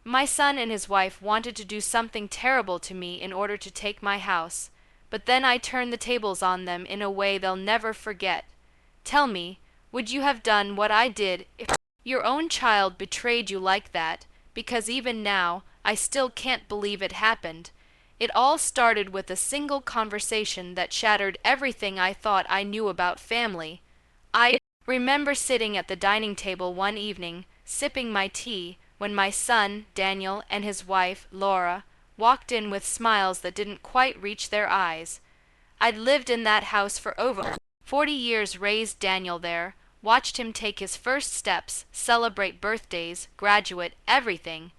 My son and his wife wanted to do something terrible to me in order to take my house, but then I turned the tables on them in a way they'll never forget. Tell me, would you have done what I did if your own child betrayed you like that? Because even now, I still can't believe it happened. It all started with a single conversation that shattered everything I thought I knew about family. I remember sitting at the dining table one evening, sipping my tea, when my son, Daniel, and his wife, Laura, walked in with smiles that didn't quite reach their eyes. I'd lived in that house for over 40 years, raised Daniel there, watched him take his first steps, celebrate birthdays, graduate, everything.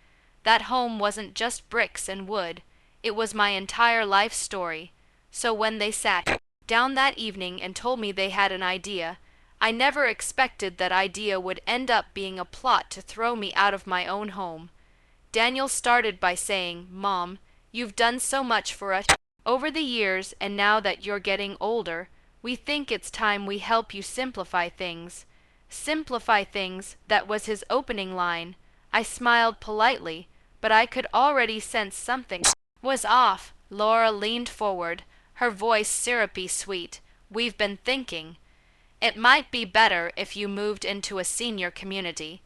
That home wasn't just bricks and wood, it was my entire life story. So when they sat down that evening and told me they had an idea, I never expected that idea would end up being a plot to throw me out of my own home. Daniel started by saying, "Mom, you've done so much for us over the years, and now that you're getting older, we think it's time we help you simplify things." Simplify things, that was his opening line. I smiled politely, but I could already sense something was off. Laura leaned forward, her voice syrupy sweet. "We've been thinking. It might be better if you moved into a senior community.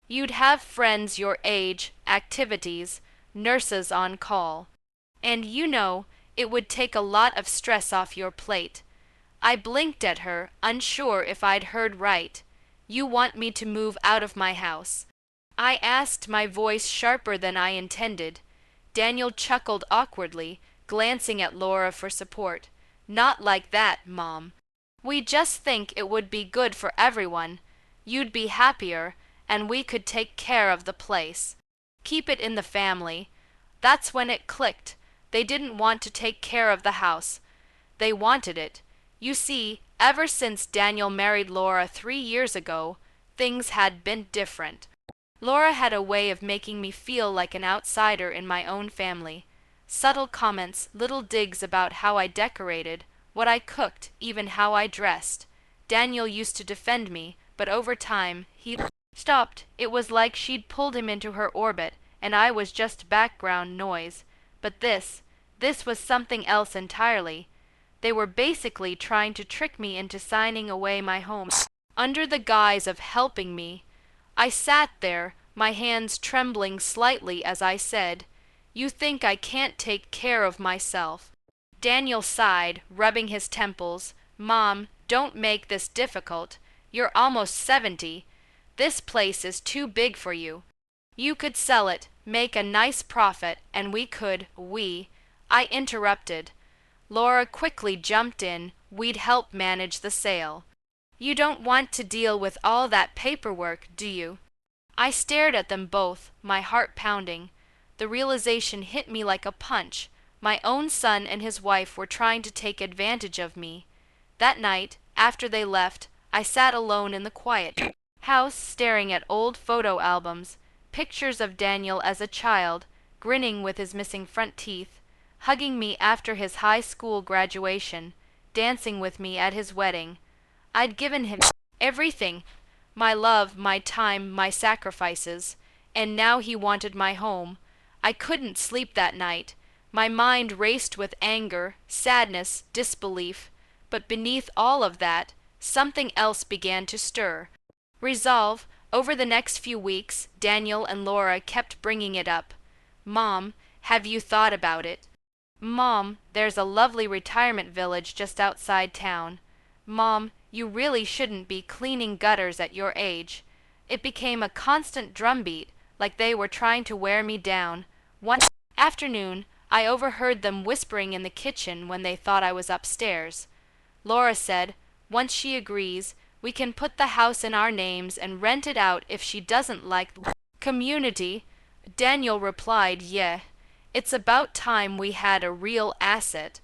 You'd have friends your age, activities, nurses on call. And it would take a lot of stress off your plate." I blinked at her, unsure if I'd heard right. "You want me to move out of my house?" I asked, my voice sharper than I intended. Daniel chuckled awkwardly, glancing at Laura for support. "Not like that, Mom. We just think it would be good for everyone. You'd be happier, and we could take care of the place. Keep it in the family." That's when it clicked. They didn't want to take care of the house. They wanted it. You see, ever since Daniel married Laura 3 years ago, things had been different. Laura had a way of making me feel like an outsider in my own family. Subtle comments, little digs about how I decorated, what I cooked, even how I dressed. Daniel used to defend me, but over time, he stopped. It was like she'd pulled him into her orbit, and I was just background noise. But this was something else entirely. They were basically trying to trick me into signing away my home, under the guise of helping me. I sat there, my hands trembling slightly as I said, "You think I can't take care of myself?" Daniel sighed, rubbing his temples. "Mom, don't make this difficult. You're almost 70. This place is too big for you. You could sell it, make a nice profit, and I interrupted. Laura quickly jumped in. "We'd help manage the sale." "You don't want to deal with all that paperwork, do you?" I stared at them both, my heart pounding. The realization hit me like a punch. My own son and his wife were trying to take advantage of me. That night, after they left, I sat alone in the quiet house, staring at old photo albums, pictures of Daniel as a child, grinning with his missing front teeth, hugging me after his high school graduation, dancing with me at his wedding. I'd given him everything, my love, my time, my sacrifices, and now he wanted my home. I couldn't sleep that night. My mind raced with anger, sadness, disbelief, but beneath all of that, something else began to stir. Resolve. Over the next few weeks, Daniel and Laura kept bringing it up. "Mom, have you thought about it?" "Mom, there's a lovely retirement village just outside town." "Mom, you really shouldn't be cleaning gutters at your age." It became a constant drumbeat, like they were trying to wear me down. One afternoon, I overheard them whispering in the kitchen when they thought I was upstairs. Laura said, "Once she agrees, we can put the house in our names and rent it out if she doesn't like the community." Daniel replied, "Yeah, it's about time we had a real asset.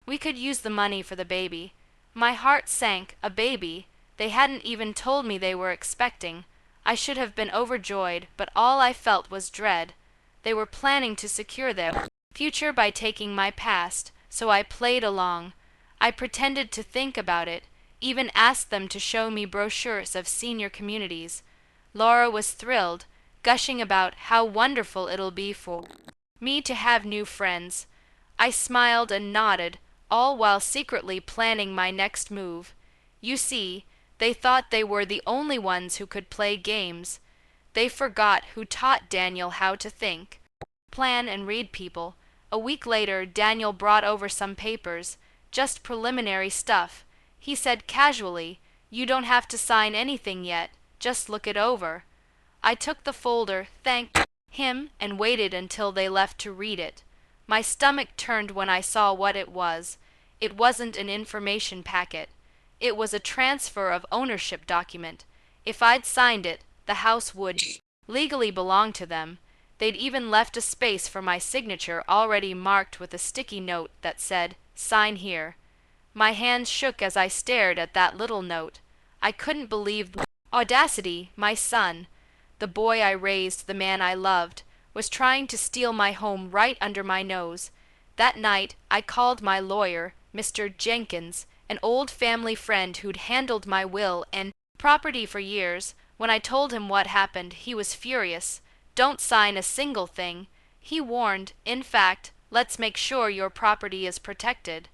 We could use the money for the baby." My heart sank. A baby? They hadn't even told me they were expecting. I should have been overjoyed, but all I felt was dread. They were planning to secure their future by taking my past, so I played along. I pretended to think about it, even asked them to show me brochures of senior communities. Laura was thrilled. gushing about how wonderful it'll be for me to have new friends. I smiled and nodded, all while secretly planning my next move. You see, they thought they were the only ones who could play games. They forgot who taught Daniel how to think, plan, and read people. A week later, Daniel brought over some papers, just preliminary stuff. He said casually, "You don't have to sign anything yet, just look it over." I took the folder, thanked him, and waited until they left to read it. My stomach turned when I saw what it was. It wasn't an information packet. It was a transfer of ownership document. If I'd signed it, the house would legally belong to them. They'd even left a space for my signature already marked with a sticky note that said, "Sign here." My hands shook as I stared at that little note. I couldn't believe the audacity. My son, the boy I raised, the man I loved, was trying to steal my home right under my nose. That night, I called my lawyer, Mr. Jenkins, an old family friend who'd handled my will and property for years. When I told him what happened, he was furious. "Don't sign a single thing," he warned. "In fact, let's make sure your property is protected."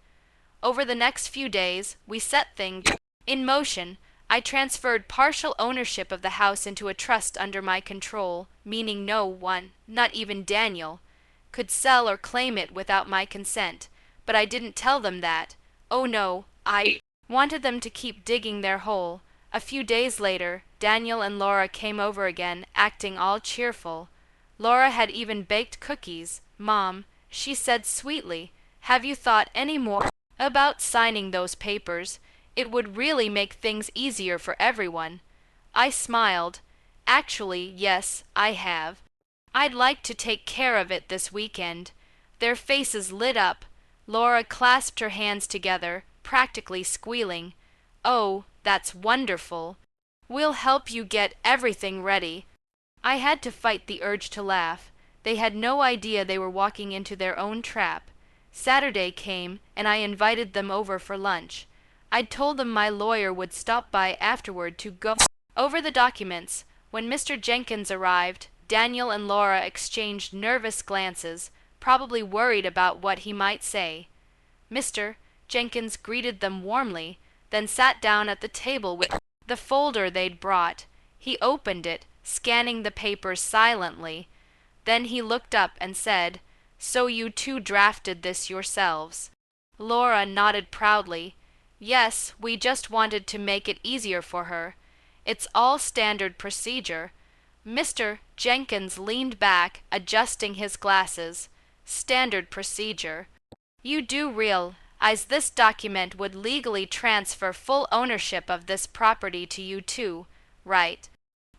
Over the next few days, we set things in motion. I transferred partial ownership of the house into a trust under my control, meaning no one, not even Daniel, could sell or claim it without my consent. But I didn't tell them that. Oh no, I wanted them to keep digging their hole. A few days later, Daniel and Laura came over again, acting all cheerful. Laura had even baked cookies. "Mom," she said sweetly, "have you thought any more about signing those papers? It would really make things easier for everyone." I smiled. "Actually, yes, I have. I'd like to take care of it this weekend." Their faces lit up. Laura clasped her hands together, practically squealing. "Oh, that's wonderful. We'll help you get everything ready." I had to fight the urge to laugh. They had no idea they were walking into their own trap. Saturday came, and I invited them over for lunch. I'd told them my lawyer would stop by afterward to go over the documents. When Mr. Jenkins arrived, Daniel and Laura exchanged nervous glances, probably worried about what he might say. Mr. Jenkins greeted them warmly, then sat down at the table with the folder they'd brought. He opened it, scanning the papers silently. Then he looked up and said, "So you two drafted this yourselves?" Laura nodded proudly. "Yes, we just wanted to make it easier for her. It's all standard procedure." Mr. Jenkins leaned back, adjusting his glasses. "Standard procedure. You do realize this document would legally transfer full ownership of this property to you too, right?"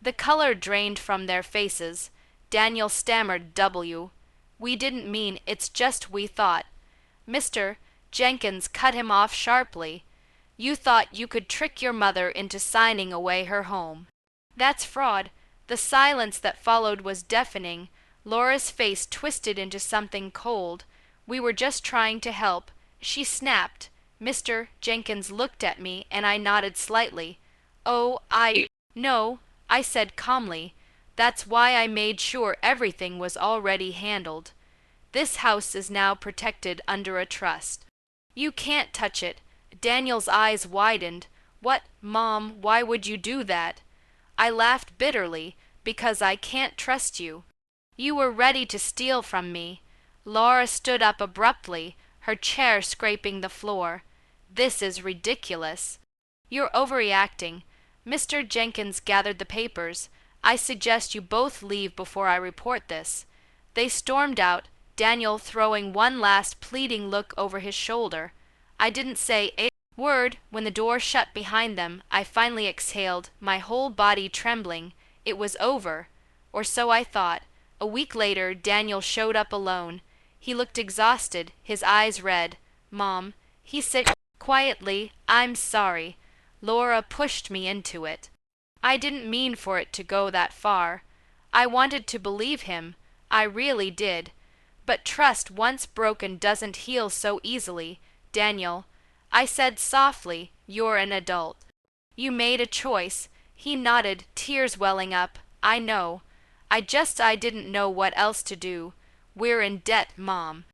The color drained from their faces. Daniel stammered, "We didn't mean, it's just we thought." Mr. Jenkins cut him off sharply. "You thought you could trick your mother into signing away her home. That's fraud." The silence that followed was deafening. Laura's face twisted into something cold. "We were just trying to help," she snapped. Mr. Jenkins looked at me, and I nodded slightly. "Oh, I know," I said calmly. "That's why I made sure everything was already handled. This house is now protected under a trust. You can't touch it." Daniel's eyes widened. "What, Mom, why would you do that?" I laughed bitterly. "Because I can't trust you. You were ready to steal from me." Laura stood up abruptly, her chair scraping the floor. "This is ridiculous." "You're overreacting." Mr. Jenkins gathered the papers. "I suggest you both leave before I report this." They stormed out, Daniel throwing one last pleading look over his shoulder. I didn't say a word. When the door shut behind them, I finally exhaled, my whole body trembling. It was over, or so I thought. A week later, Daniel showed up alone. He looked exhausted, his eyes red. "Mom," he said quietly, "I'm sorry." Laura pushed me into it. I didn't mean for it to go that far. I wanted to believe him. I really did. But trust once broken doesn't heal so easily. "Daniel," I said softly, "you're an adult. You made a choice." He nodded, tears welling up. "I know." I didn't know what else to do. We're in debt, Mom.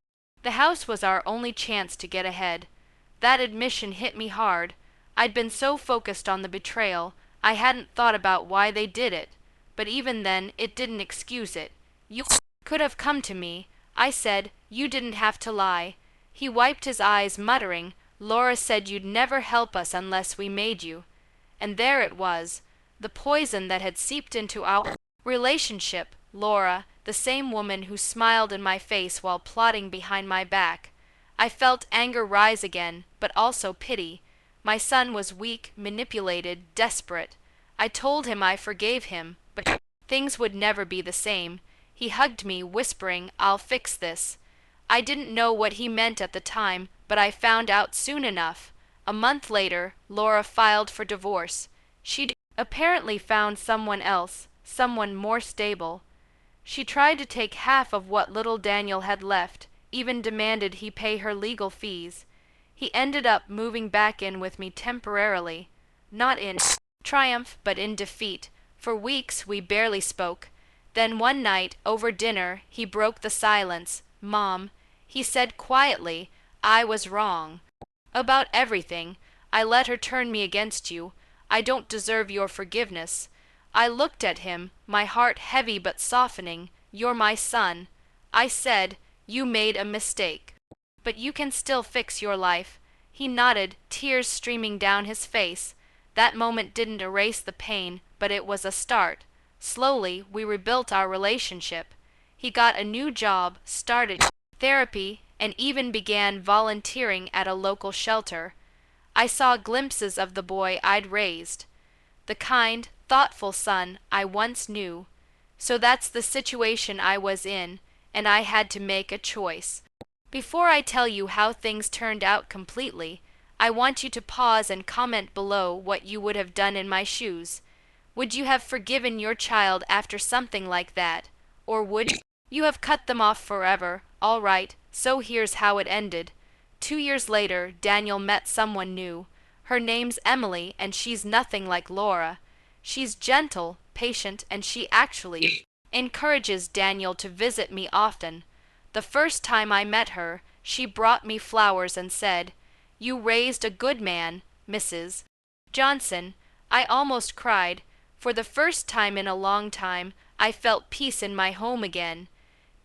The house was our only chance to get ahead. That admission hit me hard. I'd been so focused on the betrayal, I hadn't thought about why they did it. But even then, it didn't excuse it. You could have come to me. I said, you didn't have to lie. He wiped his eyes, muttering, Laura said you'd never help us unless we made you. And there it was, the poison that had seeped into our relationship. Laura, the same woman who smiled in my face while plotting behind my back. I felt anger rise again, but also pity. My son was weak, manipulated, desperate. I told him I forgave him, but things would never be the same. He hugged me, whispering, I'll fix this. I didn't know what he meant at the time, but I found out soon enough. A month later, Laura filed for divorce. She'd apparently found someone else, someone more stable. She tried to take half of what little Daniel had left, even demanded he pay her legal fees. He ended up moving back in with me temporarily, not in triumph but in defeat. For weeks we barely spoke. Then one night, over dinner, he broke the silence. Mom, he said quietly, I was wrong. About everything. I let her turn me against you. I don't deserve your forgiveness. I looked at him, my heart heavy but softening. You're my son. I said, you made a mistake. But you can still fix your life. He nodded, tears streaming down his face. That moment didn't erase the pain, but it was a start. Slowly, we rebuilt our relationship. He got a new job, started therapy, and even began volunteering at a local shelter. I saw glimpses of the boy I'd raised, the kind, thoughtful son I once knew. So that's the situation I was in, and I had to make a choice. Before I tell you how things turned out completely, I want you to pause and comment below what you would have done in my shoes. Would you have forgiven your child after something like that? Or would you have cut them off forever? All right, so here's how it ended. 2 years later, Daniel met someone new. Her name's Emily, and she's nothing like Laura. She's gentle, patient, and she actually encourages Daniel to visit me often. The first time I met her, she brought me flowers and said, You raised a good man, Mrs. Johnson. I almost cried. For the first time in a long time, I felt peace in my home again.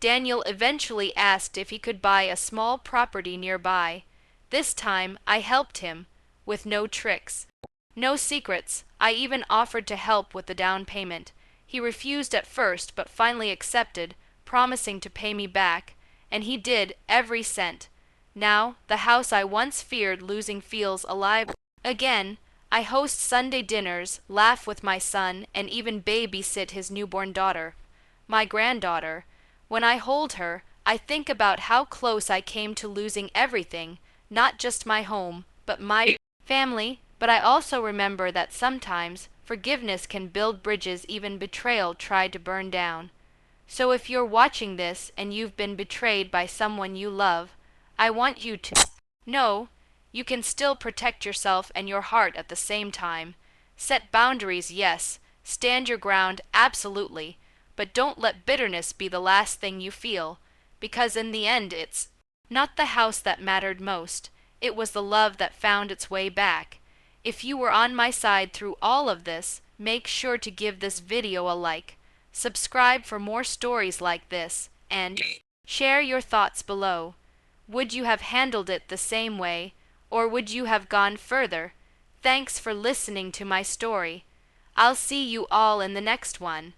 Daniel eventually asked if he could buy a small property nearby. This time, I helped him, with no tricks. No secrets. I even offered to help with the down payment. He refused at first, but finally accepted, promising to pay me back, and he did, every cent. Now, the house I once feared losing feels alive again. I host Sunday dinners, laugh with my son, and even babysit his newborn daughter, my granddaughter. When I hold her, I think about how close I came to losing everything, not just my home, but my family. But I also remember that sometimes forgiveness can build bridges even betrayal tried to burn down. So if you're watching this and you've been betrayed by someone you love, I want you to know you can still protect yourself and your heart at the same time. Set boundaries, yes. Stand your ground, absolutely. But don't let bitterness be the last thing you feel, because in the end it's not the house that mattered most. It was the love that found its way back. If you were on my side through all of this, make sure to give this video a like. Subscribe for more stories like this, and share your thoughts below. Would you have handled it the same way, or would you have gone further? Thanks for listening to my story. I'll see you all in the next one.